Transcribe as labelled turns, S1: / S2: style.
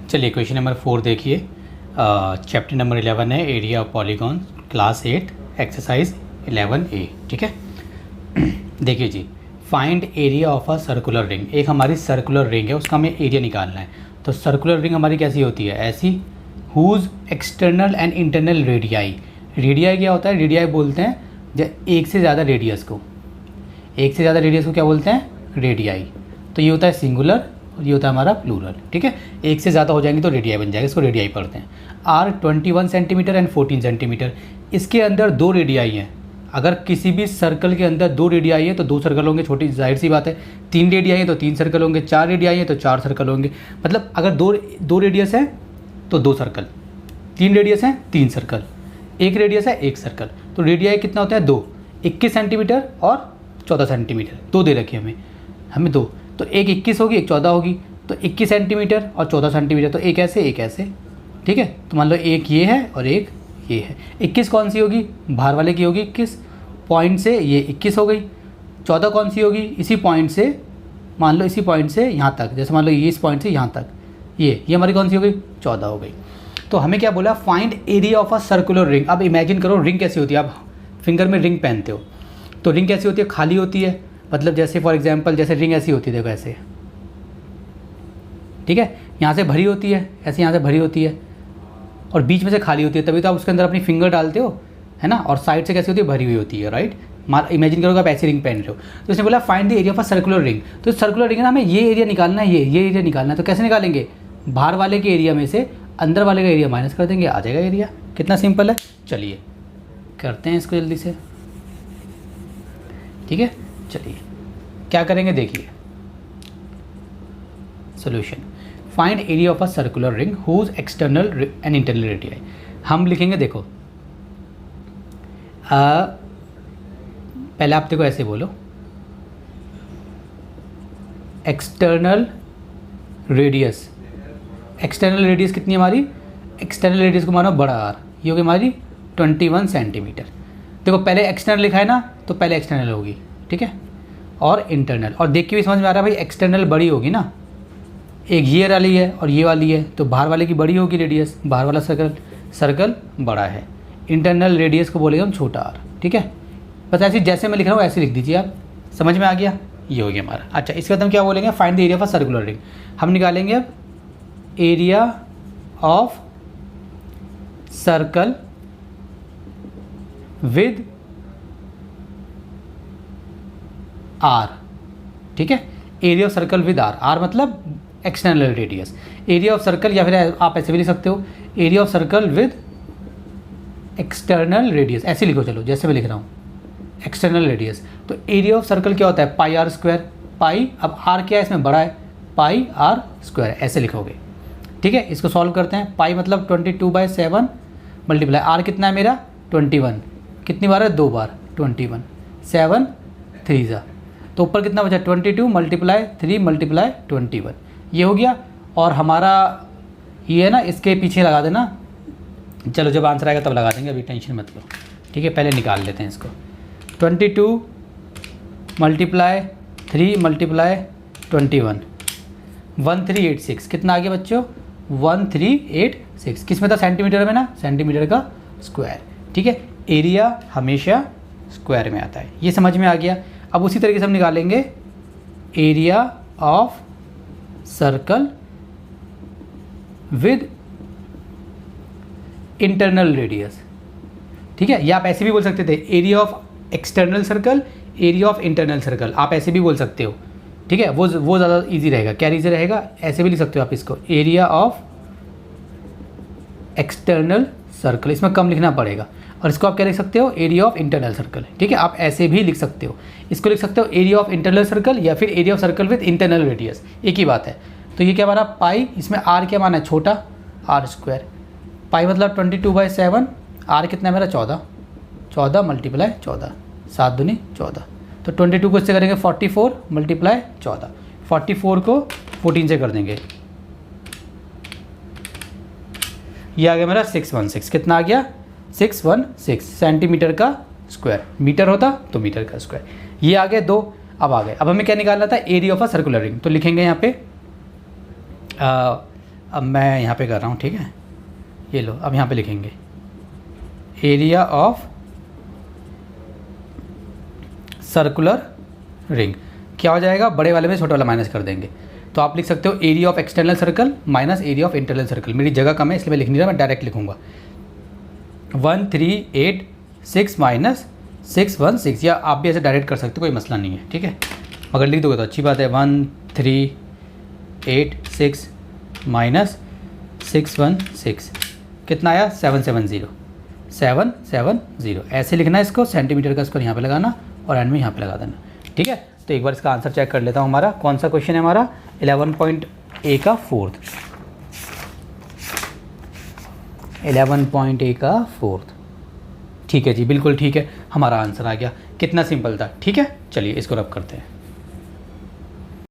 S1: चलिए question number 4 देखिए। Chapter number 11 है area of polygon, class 8 exercise 11A। ठीक है। देखिए जी, find area of a circular ring. एक हमारी सर्कुलर रिंग है, उसका हमें एरिया निकालना है। तो सर्कुलर रिंग हमारी कैसी होती है? ऐसी, whose external and internal radii. Radii क्या होता है? रेडियाई बोलते हैं एक से ज़्यादा रेडियस को। एक से ज़्यादा रेडियस को क्या बोलते हैं? रेडियाई। तो ये होता है सिंगुलर और ये होता है हमारा प्लूरल। ठीक है। एक से ज़्यादा हो जाएंगे तो रेडियाई बन जाएगा, इसको रेडियाई पढ़ते हैं। R 21 centimetre and 14 centimetre. इसके अंदर दो रेडियाई हैं। अगर किसी भी सर्कल के अंदर दो रेडियाई है तो दो सर्कल होंगे, छोटी जाहिर सी बात है। तीन रेडियाई है तो तीन सर्कल होंगे, चार रेडियाई है तो चार सर्कल होंगे। मतलब अगर दो रेडियस है तो दो सर्कल, तीन रेडियस है तीन सर्कल, एक रेडियस है एक सर्कल। तो रेडियाई कितना होता है? दो, 21 सेंटीमीटर और 14 सेंटीमीटर। दो दे रखी हमें दो, तो एक 21 होगी एक 14 होगी। तो 21 सेंटीमीटर और 14 सेंटीमीटर, तो एक ऐसे एक ऐसे। ठीक है। तो मान लो एक ये है और एक ये है। 21 कौन सी होगी? बाहर वाले की होगी 21, पॉइंट से ये 21 हो गई। 14 कौन सी होगी? इसी पॉइंट से, मान लो इसी पॉइंट से यहाँ तक, जैसे मान लो ये इस पॉइंट से यहाँ तक, ये हमारी कौन सी हो गई? 14 हो गई। तो हमें क्या बोला? Find area of a circular ring. अब इमेजिन करो रिंग कैसी होती है। आप फिंगर में रिंग पहनते हो तो रिंग कैसी होती है? खाली होती है। मतलब जैसे फॉर एग्जांपल जैसे रिंग ऐसी होती है, देखो ऐसे। ठीक है। यहाँ से भरी होती है, ऐसे यहाँ से भरी होती है और बीच में से खाली होती है, तभी तो आप उसके अंदर अपनी फिंगर डालते हो, है ना। और साइड से कैसी होती है? भरी हुई होती है, राइट। इमेजिन करो आप ऐसी रिंग पहन रहे हो। तो इसने बोला find the area of a circular ring. तो सर्कुलर रिंग है ना, हमें ये एरिया निकालना है, ये एरिया निकालना है। तो कैसे निकालेंगे? बाहर वाले के एरिया में से अंदर वाले का एरिया माइनस कर देंगे, आ जाएगा एरिया। कितना सिंपल है। चलिए करते हैं इसको जल्दी से। ठीक है। चलिए क्या करेंगे देखिए। Solution, find area of a circular ring whose external and internal radii. हम लिखेंगे, देखो पहले आप देखो ऐसे बोलो, एक्सटर्नल रेडियस। एक्सटर्नल रेडियस कितनी है हमारी? एक्सटर्नल रेडियस को मानो बड़ा आर, ये होगी हमारी 21 सेंटीमीटर। देखो पहले एक्सटर्नल लिखा है ना, तो पहले एक्सटर्नल होगी। ठीक है। और इंटरनल, और देख के भी समझ में आ रहा है भाई एक्सटर्नल बड़ी होगी ना। एक ये वाली है और ये वाली है, तो बाहर वाले की बड़ी होगी रेडियस, बाहर वाला सर्कल बड़ा है। इंटरनल रेडियस को बोलेंगे हम छोटा आर। ठीक है। बस ऐसे जैसे मैं लिख रहा हूँ ऐसे लिख दीजिए आप। समझ में आ गया? ये हो गया हमारा। अच्छा, इसके बाद हम क्या बोलेंगे? Find the area of a circular ring. हम निकालेंगे अब area of circle with R. ठीक है। Area of circle with R, R मतलब external radius. Area of circle, या फिर आप ऐसे भी लिख सकते हो area of circle with external radius, ऐसे लिखो। चलो जैसे मैं लिख रहा हूँ एक्सटर्नल रेडियस। तो एरिया ऑफ सर्कल क्या होता है? पाई आर स्क्वायर। पाई, अब आर क्या है इसमें? बड़ा है, पाई आर स्क्वायर, ऐसे लिखोगे। ठीक है। इसको सॉल्व करते हैं। पाई मतलब 22/7 मल्टीप्लाई आर कितना है मेरा? 21। कितनी बार है? 2 बार। 21, 7 3 जा, तो ऊपर कितना बचा? 22 मल्टीप्लाई 3 मल्टीप्लाई 21, ये हो गया। और हमारा ये है ना, इसके पीछे लगा देना। चलो जब आंसर आएगा तब लगा देंगे, अभी टेंशन मत लो। ठीक है। पहले निकाल लेते हैं इसको। 22 मल्टीप्लाई 3 मल्टीप्लाई 21, 1386। कितना आ गया बच्चों? 1386। किस में था? सेंटीमीटर में ना, सेंटीमीटर का स्क्वायर। ठीक है। एरिया हमेशा स्क्वायर में आता है, ये समझ में आ गया। अब उसी तरीके से हम निकालेंगे area of circle with internal radius. ठीक है। या आप ऐसे भी बोल सकते थे area of external circle, area of internal circle, आप ऐसे भी बोल सकते हो। ठीक है। वो ज़्यादा इजी रहेगा। क्या इजी रहेगा? ऐसे भी लिख सकते हो आप इसको, एरिया ऑफ एक्सटर्नल सर्कल, इसमें कम लिखना पड़ेगा। और इसको आप क्या लिख सकते हो? Area of internal circle. ठीक है। आप ऐसे भी लिख सकते हो, इसको लिख सकते हो एरिया ऑफ इंटरनल सर्कल या फिर area of circle with internal radius, एक ही बात है। तो ये क्या हमारा पाई, इसमें आर क्या माना है? छोटा, आर स्क्वायर। पाई मतलब 22/7, आर कितना है मेरा? 14, 14 मल्टीप्लाई 14, 7 दूनी 14। तो 22 को इससे करेंगे 44 मल्टीप्लाई 14, 44 को 14 से कर देंगे, ये आ गया मेरा 616। कितना आ गया? 616 सेंटीमीटर का स्क्वायर। मीटर होता तो मीटर का स्क्वायर। ये आ गए 2। अब आ गए, अब हमें क्या निकालना था? Area of a circular ring. तो लिखेंगे यहाँ पे अब मैं यहाँ पे कर रहा हूँ, ठीक है, ये लो, अब यहाँ पे लिखेंगे एरिया ऑफ सर्कुलर रिंग। क्या हो जाएगा, बड़े वाले में छोटे वाला माइनस कर देंगे, तो आप लिख सकते हो area of external circle minus area of internal circle. मेरी जगह कम है इसलिए मैं लिख नहीं रहा, मैं डायरेक्ट लिखूंगा 1386 माइनस 616, या आप भी ऐसे डायरेक्ट कर सकते हो, कोई मसला नहीं है, ठीक है, मगर लिख दोगे तो अच्छी बात है। 1386 माइनस 616 कितना आया, 770 ऐसे लिखना है इसको, सेंटीमीटर का स्क्वायर यहाँ पे लगाना और एंड में यहाँ पे लगा देना, ठीक है। तो एक बार इसका आंसर चेक कर लेता हूँ, हमारा कौन सा क्वेश्चन है, हमारा 11.A का फोर्थ, 11.A का फोर्थ, ठीक है जी, बिल्कुल ठीक है, हमारा आंसर आ गया। कितना सिंपल था, ठीक है। चलिए इसको रब करते हैं।